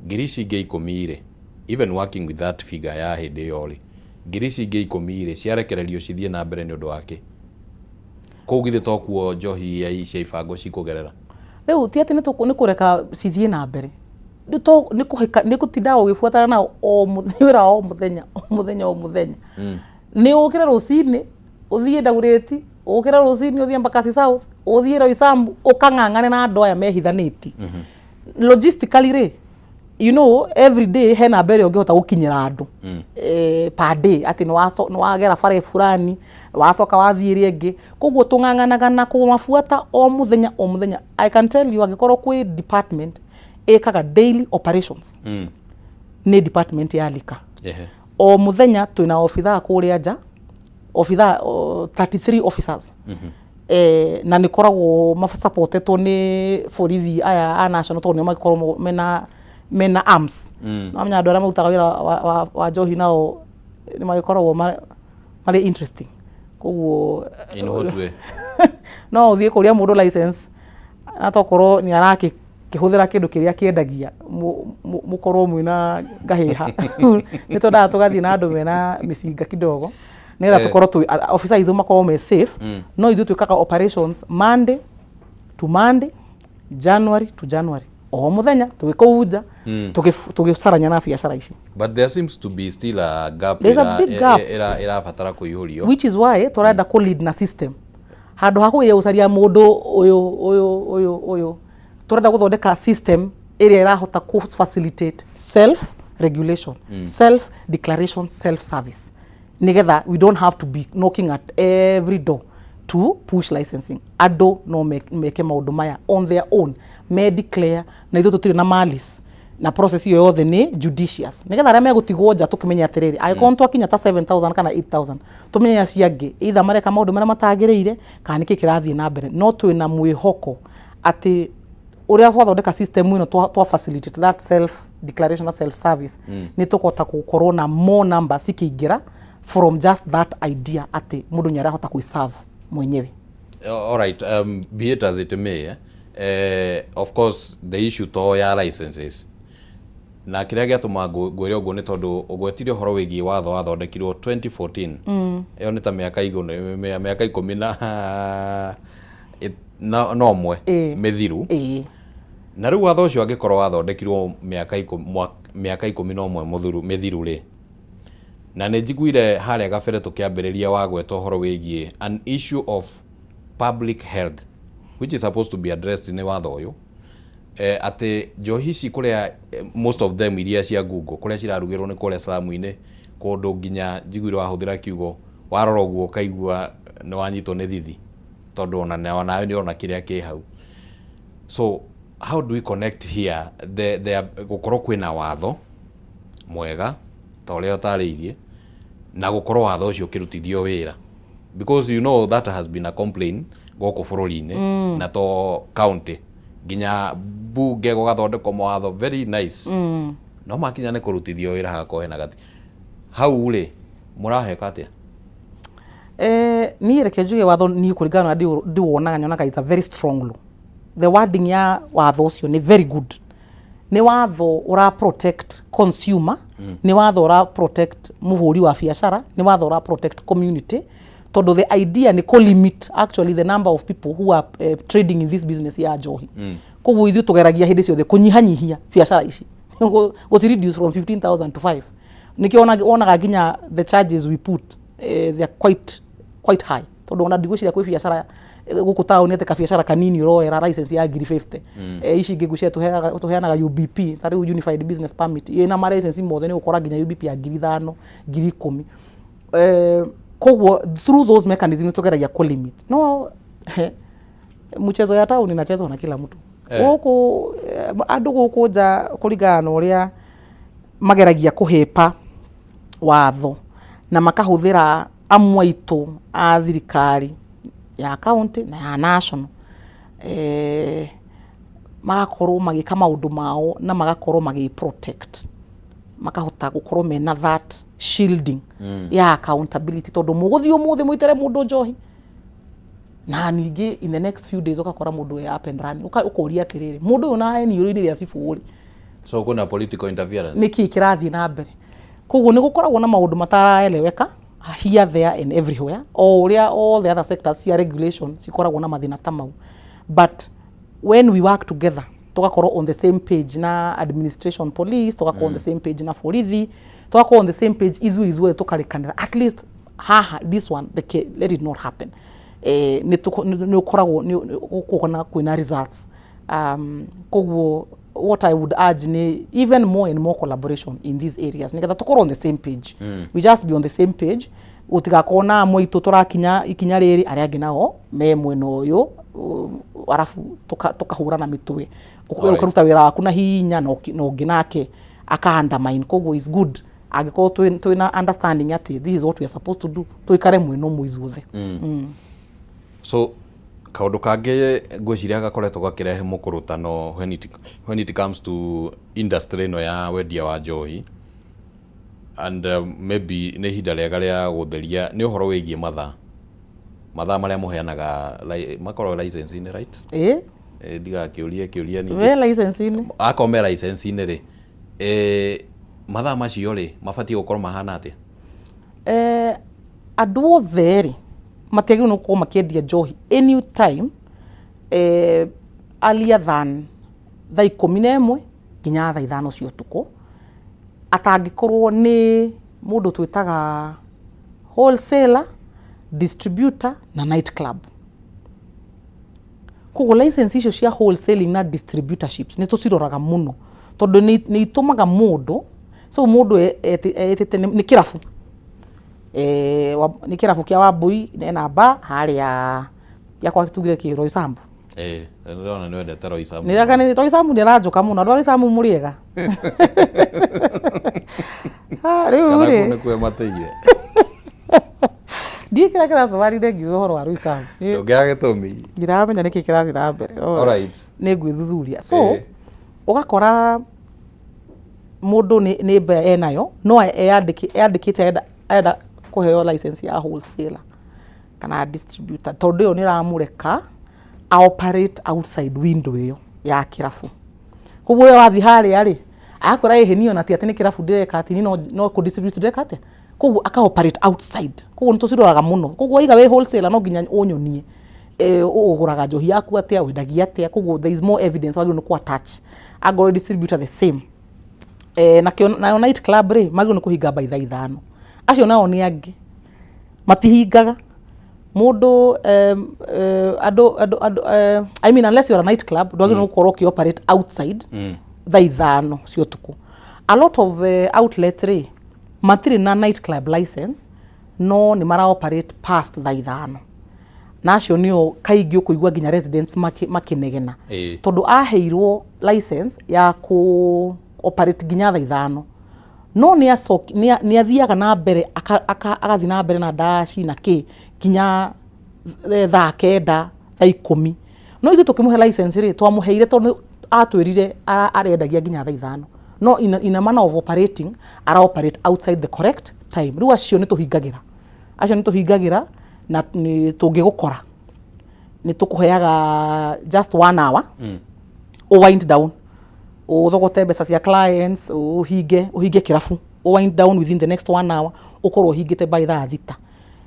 10,000 ri even working with that figure ya hindi yo ri 10,000 ri ciarekererio cithie na mbere ni undu wake kugithie tokuo njohi ya icia ibango cikugerera riu ti ati ni kureka cithie na mbere ni gutinda ugifuatana na wira o muthenya ni ukira rucini uthie Dagoretti, ukira rucini uthie Embakasi South, uthie Roysambu, ukang'ang'ane na andu aya mehithaniti. Logistically ri you know every day hena mbere ungihota gukinyira andu per day ati ni wagera bare fulani wacoka wathie ri ingi, koguo tung'ang'anaga na kumafuata o muthenya. I can tell you agikorwo kwi department ekaga daily operations ni department ya Lika. O muthenya twina ofitha kuria nja, ofitha 33 officers na ni koragwo supportetwo ni borithi aya a national tondu magikorwo mena arms. Amenya andu aria marutaga wira wa njohi nao ni magikoragwo mari interesting. Koguo in what way? No uthie kuria mundu license atokorwo ni araki kihuthira kindu kiria kiendagia mukorwo mwina ngahiha ni tonda tugathie na andu mena micinga kidogo nitha tukorwo tu officer ithu makorwo me safe. No ithu twikaga operations Monday to Monday, January to January, o muthenya tugikuunja tugicaranya na biacara ici. But there seems to be still a gap. There's a big gap fatara kuihurio, which is why turenda ku lead na system handu ha kugiucaria mundu uyu turenda guthondeka system area irahota ku facilitate self regulation, self declaration, self service, nigetha we don't have to be knocking at every door to push licensing. Ado no meke maundu maya on their own, me declare na ithu tutire na malice na process iyo yothe ni judicious, nigetha aria megutigwo nja tukimenya atiriri agikon twakinya ta 7,000 kana 8,000 tumenya ciangi either mareka maundu maria matagiriire kana niki kirathie na mbere. No twina mwihoko ati uria twathondeka system ino twa facilitate that self declaration na self service ni tukota gukorwo na more numbers ikiingira from just that idea ati mundu ni arahota kuiserve mwenyewe. All right, be it as it may, of course the issue to ya licenses na kiria giatuma ngwire uguo ni tondu ugwetirio horo wigi watho wathondekirwo 2014 iyo ni ta miaka 10 na nomwe mithiru na riu watho ucio angikorwo wathondekirwo miaka 11 mithiru ri na ne njiguire haria gabere tukiambiriria wagweta horo wigie an issue of public health which is supposed to be addressed ni watho uyu ati njohi ici kuria most of them iria cia Google kuria cirarugirwo ni kuria slamu-ini kundu nginya njiguire wahuthira kiugo warora uguo kaigua ni wanyitwo ni thithi tondu ona ni ona kiria ki hau. So how do we connect here the gukorwo kwina watho mwega ta uria utariirie na gukorwo watho ucio kirutithio wira, because you know that has been a complaint goko bururi-ini na to county nginya bunge gugathondekwo mawatho very nice no makinya ni kurutithio wira hako hena gati hau ri muraheka atia? Ni reke njuge watho ni kuringana na ndiwonaga nyonaga is a very strong law. The wording ya watho ucio ni very good. Ni watho ura protect consumer, ni watho ura protect muhuri wa biashara, ni watho ura protect community. Todo the idea ni limit actually the number of people who are trading in this business ya njohi. Koguo ithu tugeragia hindi ciothe kunyihanyihia biashara ici. Go reduce from 15,000 to 5. Nikionaga nginya the charges we put they are quite high. Todo ona ndigwiciria kwi biashara guku town ete ka biashara kanini uroera license ya 50. Ici ngigucia tuheanaga UBP, tari Unified Business Permit. Ina ma license mothe ni ukora nginya UBP ya 5,000, 10,000. Koguo through those mechanisms tugeragia limit. No mchezo ya town inachezwa na kila mtu. Guku andu guku ja kuringana uria mageragia kuhepa watho na makahuthira amwaitu a thirikari ya county na ya national magakorwo magika maundu mao na magakorwo magi protect, makahota gukorwo mena that shielding ya accountability tondu muguthio muthe muitere mundu njohi na ningi in the next few days ukakora mundu ya up and running ukoria atiriri mundu uyu na ni yuri ria sifuri. So kuna political interference niki kirathi na mbere koguo ni gukoragwo na maundu mataraeleweka here there and everywhere all the other sectors here regulation sikoragwo na mathina tamau, but when we work together tugakorwo on the same page na administration police tugakorwo on the same page na borithi tugakorwo on the same page ithuĩ tukarikanira at least haha this one let it not happen. Ni ukoragwo ni ukona kwina results. Koguo what I would urge ni even more and more collaboration in these areas nigetha tukorwo on the same page. We just be on the same page utigakona moito turakinya ikinya riri aria angi nao me mweno uyu arafu tukahurana mitwe ukaruta wira waku na hinya no ngi nake akaandamine. Koguo is good agikorwo twina understanding ati this is what we are supposed to do tuikare mweno muithuothe. So kaundu kangi ngwiciria gakoretwo gakirehe mukurutano when it comes to industry no ya wendia wa njohi and maybe ni hinda riega ria gutheria ni uhoro wigie mathaa maria muheanaga makoro license ni right diga kiuria ni we license ni akome license ni ri mathaa macio ri mabati gukorwo mahana atia? Andu othe ri matiagirwo no gukorwo makiendia njohi any time earlier than thaa 11 nginya thaa 5 cia utuku, atangikorwo ni mundu twitaga wholesaler, distributor na night club. Koguo license icio cia wholesaling na distributorships ni tuciroraga muno tondu ni itumaga mundu so mundu etete ni kirafu ni kirafu kia Wambui nena ba haria ya kwa kitugire ki Roysambu ndona ni wende Roysambu ni raga ni Roysambu ni rajoka muno Roysambu muriega riu ri kana kwe mateire ndikira kirafu bari ndengi uhoro wa Roysambu ngiage tumi ndiramenya niki kirathi na mbere alright ni gwithuthuria so ugakora mundu ni mbe enayo no eyandikite enda kuheo license ya wholesaler kana distributor tondu yo ni ramureka a operate outside window yo ya kirafu. Koguo yo wathi haria ri akora ehenio na ti ati ni kirafu direka ati ni no ku distribute direka ati koguo aka operate outside. Koguo nituciroraga muno koguo iga we wholesaler no nginya unyonie uguraga njohi yaku atia wendagia atia. Koguo there is more evidence wagiro no ku attach agora distributor the same na night club ri magiro no kuhinga by thaa 5 acio nao ni angi matihingaga Mundu I mean unless you're a night club ndwagĩrĩirwo gũkorwo ũkĩoperate outside thaa ithano cia ũtukũ. A lot of outlets rĩ matirĩ na night club license no nĩ mara operate past thaa ithano, nacio nĩo kaingĩ ũkũigua nginya residents makĩnegena tondũ aheirwo license ya ku operate nginya thaa ithano no nĩ athiaga na mbere agathiĩ na mbere na ndaci na kĩ nginya thaa kenda thaa ikũmi. No ithuĩ tũkĩmũhe license rĩ twamũheire tondũ atwĩrire arendagia nginya thaa ithano no in a manner of operating ara operate outside the correct time. Rĩu acio nĩ tũhingagĩra na nĩ tũngĩgũkora nĩ tũkũheaga just 1 hour wind down uthogote mbeca cia clients uhinge kirabu wind down within the next 1 hour ukorwo uhingite by thaa thita.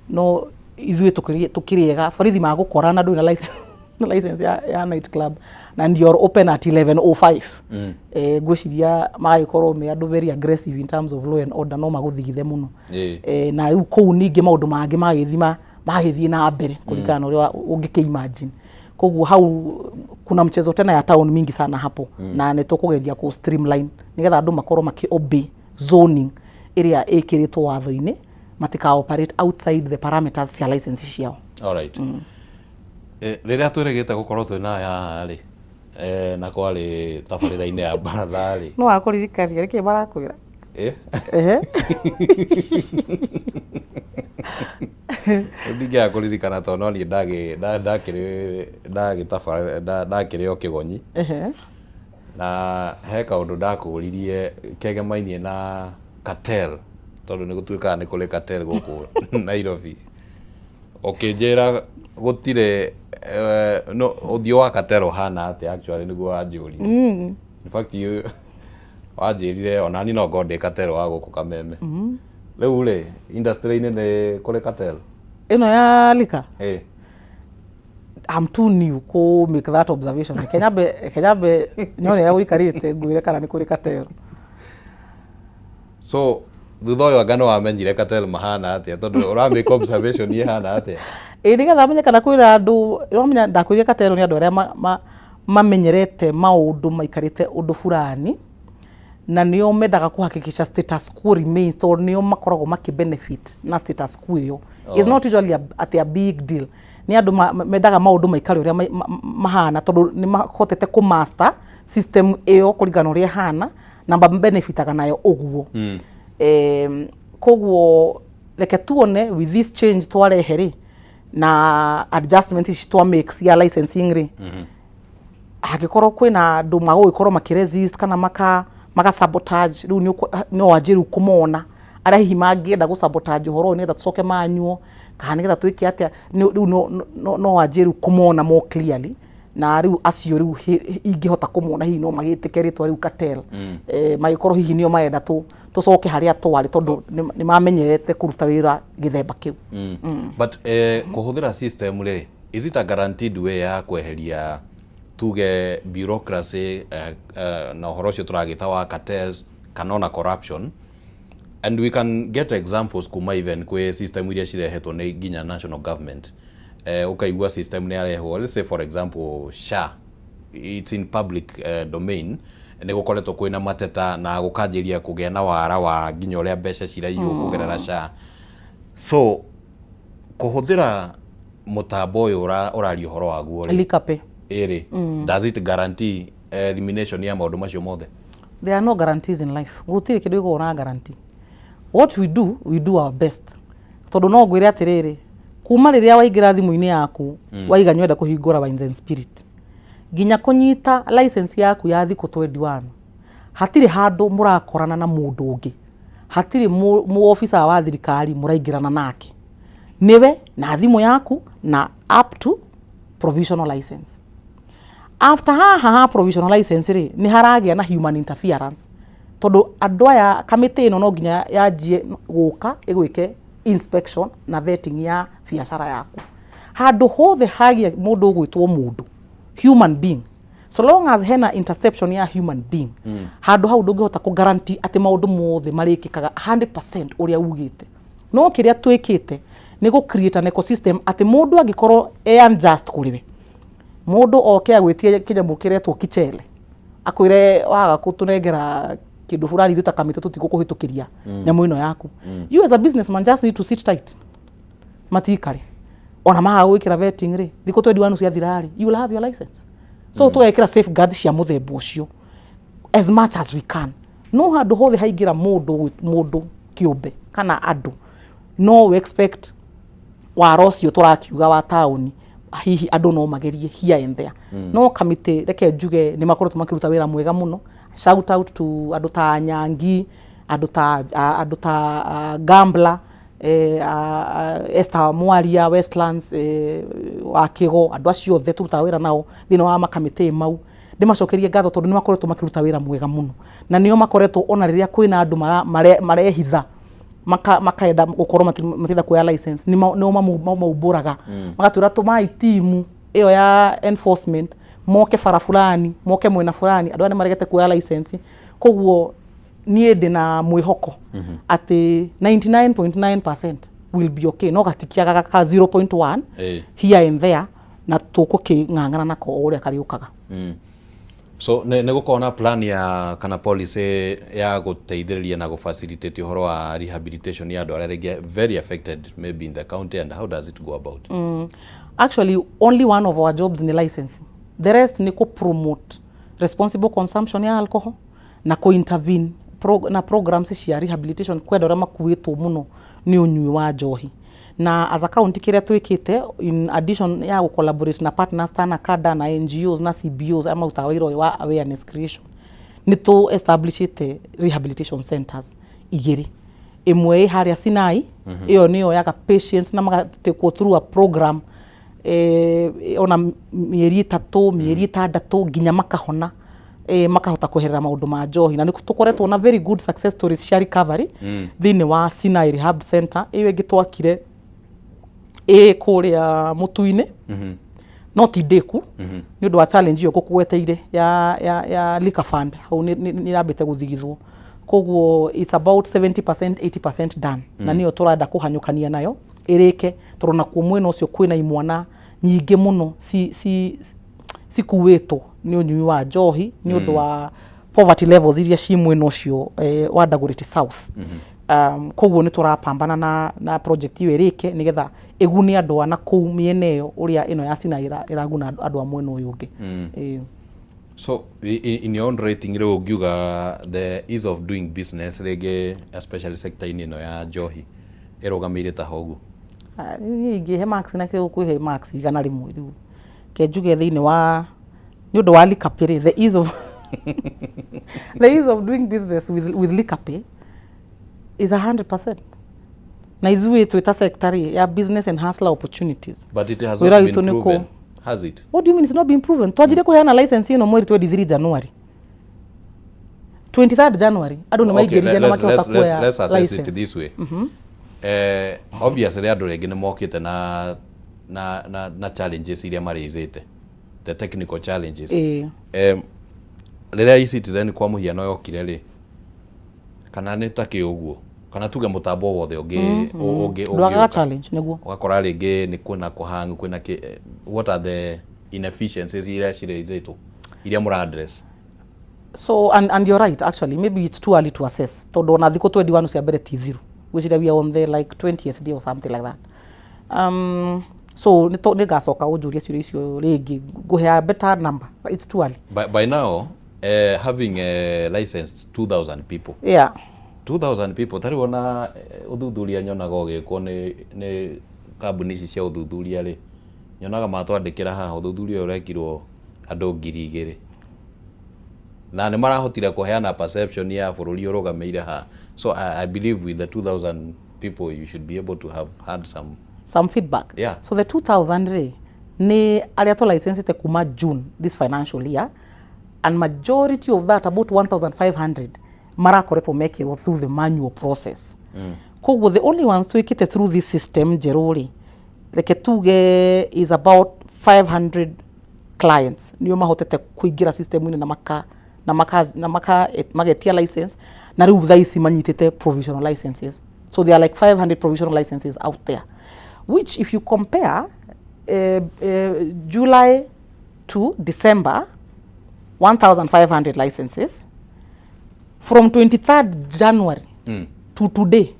No ithuĩ tukiriega borithi magũkora na ndũrĩ na license ya night club na you're open at 11:05 ngwĩciria magagĩkorwo me andũ very aggressive in terms of law and order no magũthigithe mũno na rĩu kũu ningĩ maũndũ mangĩ magagĩthiĩ na mbere kũringana na ũrĩa ũngĩkĩimagine. Koguo hau kuna mchezo tena ya town mingi sana hapo na nĩtũkũgeria ku streamline nigetha andũ makorwo makĩ-obey zoning ĩrĩa ĩkĩrĩtwo watho-inĩ matika operate outside the parameters cia license ciao. Alright. Rĩrĩa twĩrĩgĩte gũkorwo twĩna ya rĩ na kwarĩ tabarĩra-inĩ ya baratha rĩ no akũririkania rĩkĩ barakwĩra ndingĩaga kũririkana tondũ no niĩ ndakĩrĩ o kĩgonyi na he kaũndũ ndakũririe kegemainie na cartel tondũ nĩ gũtuĩkaga nĩ kũrĩ cartel gũkũ Nairobi. Ũkĩnjĩra gũtirĩ no ũthiũ wa cartel ũhana atĩ actually nĩguo wanjũria. In fact wanjĩrire ona ni no ngondĩ cartel wa gũkũ Kameme. Rĩu rĩ industry-inĩ nĩ kũrĩ cartel ĩno ya lika. I'm too new to make that observation. Kenya be nyone ya ũikarĩte ngwĩre kana nĩ kũrĩ cartel. So thutha ũyũ anga no wamenyire cartel mahana atĩa tondũ ũramake observation ihana atĩa. Nĩgetha amenye kana kwĩra andũ ũramenya ndakwĩrire cartel nĩ andũ arĩa mamenyerete maũndũ maikarĩte ũndũ fulani na nĩo mendaga kuhakikisha status quo remains tondũ nĩo makoragwo benefit na status quo ĩyo. It's not usually a big deal. Ni andũ mendaga maũndũ maikare ũrĩa mahana tondũ nĩ mahotete ku master system ĩyo kũringana ũrĩa hana na benefitaga nayo ũguo. Koguo reke tuone with this change twarehe rĩ na adjustment ici twa make cia licensing rĩ hagĩkorwo kwĩna andũ magũgĩkorwo makĩresist kana maka sabotage rĩu no wanjĩrĩu kũmona arĩa hihi mangĩenda gũ sabotage ũhoro nĩgetha tũcoke manyuo kana nĩgetha twĩke atĩa rĩu no wanjĩrĩu kũmona more clearly na rĩu acio rĩu ingĩhota kũmona hihi no magĩtĩke rĩtwa rĩu cartel magĩkorwo hihi nĩo marenda tũcoke harĩa twarĩ tondũ nĩ mamenyerete kũruta wĩra gĩthemba kĩu. But kũhũthĩra system rĩ is it a guaranteed way ya kweheria tuge bureaucracy na ũhoro ũcio tũragĩta wa cartels kana na corruption, and we can get examples kuma even kwĩ system iria cirehetwo nĩ nginya national government. Ukaigua system nĩ yarehwo, let's say for example SHA, it's in public domain, nĩ gũkoretwo kwĩna mateta na gũkanjĩria kũgĩa na wara wa nginya ũrĩa mbeca ciraiywo kũgerera SHA. So kũhũthĩra mũtambo ũyũ ũraria ũhoro waguo Likape does it guarantee elimination ya maũndũ macio mothe? There are no guarantees in life. Gũtirĩ kĩndũ gĩkoragwo na guarantee. What we do our best. Tondũ no ngwĩre atĩrĩrĩ kuma rĩrĩa waingĩra thimũ-inĩ yaku waiga nywenda kũhingũra Wines and Spirit nginya kũnyita license yaku ya thikũ 21 hatirĩ handũ mũrakorana na mũndũ ũngĩ, hatirĩ mũofisa wa thirikari mũraingĩrana nake, niwe na thimũ yaku na up to provisional license. After ha provisional license rĩ nĩ haragĩa na human interference tondũ andũ aya kamĩtĩ ĩno no nginya yanjie gũka ĩgwĩke inspection na vetting ya biacara yaku. Handũ hothe hagia mũndũ ũgwĩtwo mũndũ human being, so long as hena interception ya human being handũ hau ndũngĩhota ku guarantee atĩ maũndũ mothe marĩkĩkaga 100% ũrĩa ugĩte. No kĩrĩa twĩkĩte ni go create an ecosystem ati mundu angikorwo unjust kuriwe mundu oke agwitie kinyamu kiretwo kichele akwire waga kutunengera kindu fulani thuta kamite tutikukuhitukiria nyamu ino yaku you as a businessman just need to sit tight matikare ona maga gwikira vetting ri thiko 21 cia thirari you will have your license so tugekira safeguards cia muthemba ucio as much as we can no handu hothe haingira mundu kiumbe kana andu no we expect waro cio turakiuga wa tauni hihi andu no magerie here and there no kamite reke njuge ni makorwo tumakiruta wira mwega muno shout out to andu ta Nyangi andu ta Gambler Esther Mwaria Westlands wa Kigo andu acio othe turuta wira nao thina wa makamite mau ndimacokerie ngatho tondu ni makoretwo makiruta wira mwega muno na nio makoretwo ona riria kwina andu marehitha makaenda gukorwo matida kuya license ni no mauburaga magatwira tumai timu iyo ya enforcement moke fara fulani moke mwena fulani andu ani maregete kuya license koguo nie ndina mwihoko ati 99.9% will be okay no gatikiaga ka 0.1 here and there na tukuking'ang'ana nako uria kariukaga so ne gukona plan ya kana policy ya guteithiriria na facilitate uhoro wa rehabilitation ya andu aria very affected maybe in the county and how does it go about actually only one of our jobs ni licensing the rest ni ko promote responsible consumption ya alcohol na ko intervene na programs cia rehabilitation kwenda ora makuitwo muno ni unyui wa njohi na as a county kiria twikite in addition ya go collaborate na partners na kada na NGOs na CBOs ama utawiro wa awareness creation ni to establish rehabilitation centers igiri imwe haria Sinai iyo niyo yaga patients na magatekwo through a program ona mieri 3 mieri 6 ginya makahona makahota kuherera maundu ma njohi na nikukoretwo na very good success stories cia recovery thini wa Sinai Rehab Center iyo gitwakire kuria mutuine not ideku ni undu wa challenge iyo gukugweteire ya liquor fund hau ni rabite guthigithwo koguo it's about 70% 80% done na niyo turada kuhanyukania nayo irike turona ku mwena ucio kwina imwana nyingi muno si kuweto ni unyui wa njohi ni undu wa poverty levels iria ci mwena ucio wa Dagoretti South koguo ni turapambana na project iyo irike nigetha eguni andu ana kuu miene iyo uria ino ya Sinai iraguna andu a mwena uyu ungi so in your own rating ro ugiuga the ease of doing business rege especially sector ino ya njohi irugamire ta hogu ngi he max na ke ku he max igana rimwe riu ke njuge thini wa ni undu wa likapiri the ease of doing business with likape is 100%. Na izue tuita sector ya business and hustler opportunities. But it has not been proven. Has it? What do you mean it's not been proven? Twajire kuheana license ino mweri 23 January. 23rd January. Adu nimaigeria na makihota kuya. Let's assess it this way. Obviously andu regi ni mokite na challenges iria marizite. The technical challenges. Rĩrĩa e-citizen kwa muhiano yokire ri kana nĩ ta kiuguo kana tuge mutambo wothe ungi ndwaga challenge niguo ugakora ringi ni kuna kuhang kuna what are the inefficiencies iria cirezetwo iria mura address so and you're right actually maybe it's too early to assess tondu na thiko 21 cia mbere T0 which we are on the like 20th day or something like that so ni gacoka ujuria ciuria icio ringi guhea better number it's too early by now having licensed 2000 people 2000 people tari wona uthuthuria nyonaga ugikwo ni kambuni ici cia uthuthuria ri nyonaga matwandikira haha uthuthuria urekirwo andu 2000 na ni marahotire kuheana perception ya bururi urugameire ha so I believe with the 2000 people you should be able to have had some feedback yeah. So the 2000 ni aria to license te kuma June this financial year and majority of that about 1500 marakoretwo mekirwo through the manual process koguo the only ones to ikite through this system jerori reke tuge is about 500 clients niyo mahotete kuingira system ine na maka magetia license na riu thaici manyitite provisional licenses so there are like 500 provisional licenses out there which if you compare July to December, 1,500 licenses. From 23rd January to today,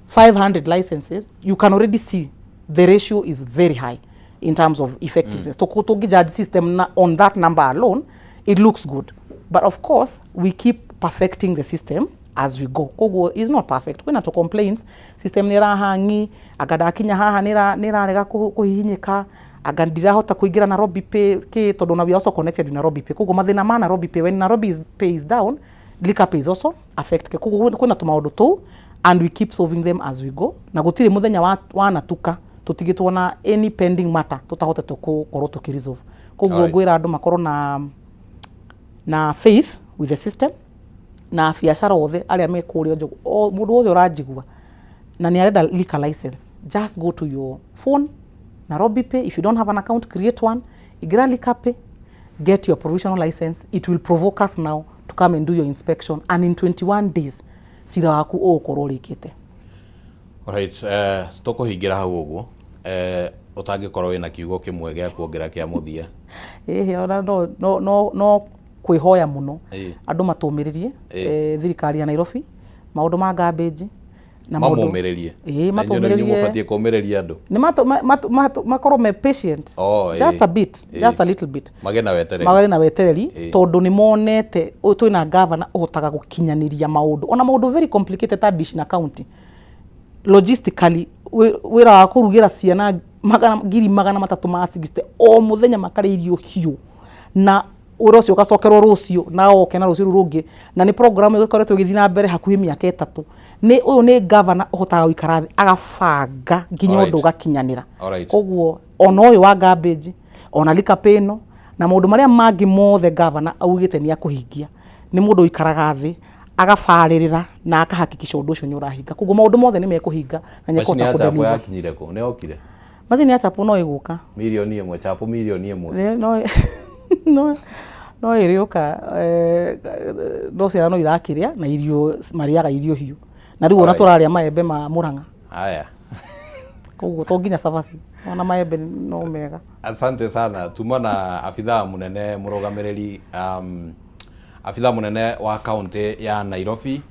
500 licenses. You can already see the ratio is very high in terms of effectiveness. To judge system on that number alone, it looks good. But of course, we keep perfecting the system as we go. Kogo is not perfect. When to complaints, system nira hangi, agadakinya haha nira rega kuhihinyika, agandira hota kuigira Nairobi Pay ke todo na we also connected with Nairobi Pay. Kogo mathina ma Nairobi Pay, when Nairobi Pay is down, Liquor Pay is also affect ke. Kogo kuna tumaundu tu, and we keep solving them as we go. Na gutire muthenya wanatuka tutigitwo na any pending matter tutahota tukorwo tukiresolve. Kogo gwira andu makorwo na faith with the system, na biashara othe aria me kurio njogu mundu othe uranjigua na ni arenda liquor license, just go to your phone, Nairobi Pay. If you don't have an account, create one, igira Liquor Pay, get your provisional license. It will provoke us now to come and do your inspection, and in 21 days sira waku ukorwo rikite. Alright, tukuhingira hau uguo utangikorwo wina kiugo kimwe gia kuongera kia muthia. Ona no kwihoya muno andu matumiririe thirikari ya Nairobi maundu ma garbage na mamumirerie matumiririe mubatie kumireria andu ni makorwo me patient just a bit, just a little bit, magena wetereri tondu ni monete twina governor uhotaga gukinyaniria maundu ona maundu very complicated addition county logistically wira wa kurugira ciana ngiri magana matatu ma sigiste o muthenya makariirio hiu na urocio ugacokerwo rucio na oke na rucio rungi na ni program ikoretwo igithii na mbere hakuhi miaka 3 ni uyu ni governor uhotaga guikara thi agabanga nginya undu ugakinyanira. Koguo ona uyu wa garbage ona Liquor Pay no na maundu maria mangi mothe governor augite ni akuhingia ni mundu ikaraga thi agafaririra na akahakikisha undu ucio ni urahinga. Koguo maundu mothe ni mekuhinga na nyekota kudeliver. Yakinyire ku ne okire mazini ya chapo no iguka milioni 1 chapo milioni 1 no irioka no ciana no irakiria na irio mariaga irio hiu na riu ona turaria maembe ma Murang'a haya koguo to nginya savasi ona maembe no mega. Asante sana. Tumona afidha munene murugamiriri afidha munene wa county ya Nairobi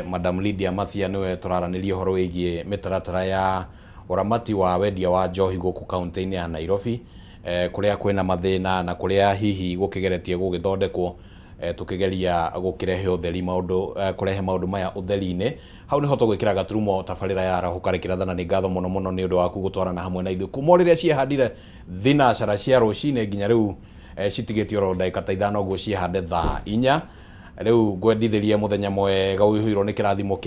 Madam Lydia Mathia niwe turaraniria horo wigie mitaratara ya uramati wa wendia wa njohi guku county-ini ya Nairobi kuria kwina mathina na kuria hihi gukigeretie gugithondekwo tukigeria gukirehe utheri maundu kurehe maundu maya utheri-ini hau ni hoto gwikira gaturumo tabarira ya rahukarikira thana ni ngatho muno ni undu waku gutwarana hamwe na ithu kuma riria ciehandire thinacara cia rucine nginya riu citigitio ro ndagika ta 5 guo ciehande thaa 4 riu ngwendithirie muthenya mwega uihirwo ni kirathimo kia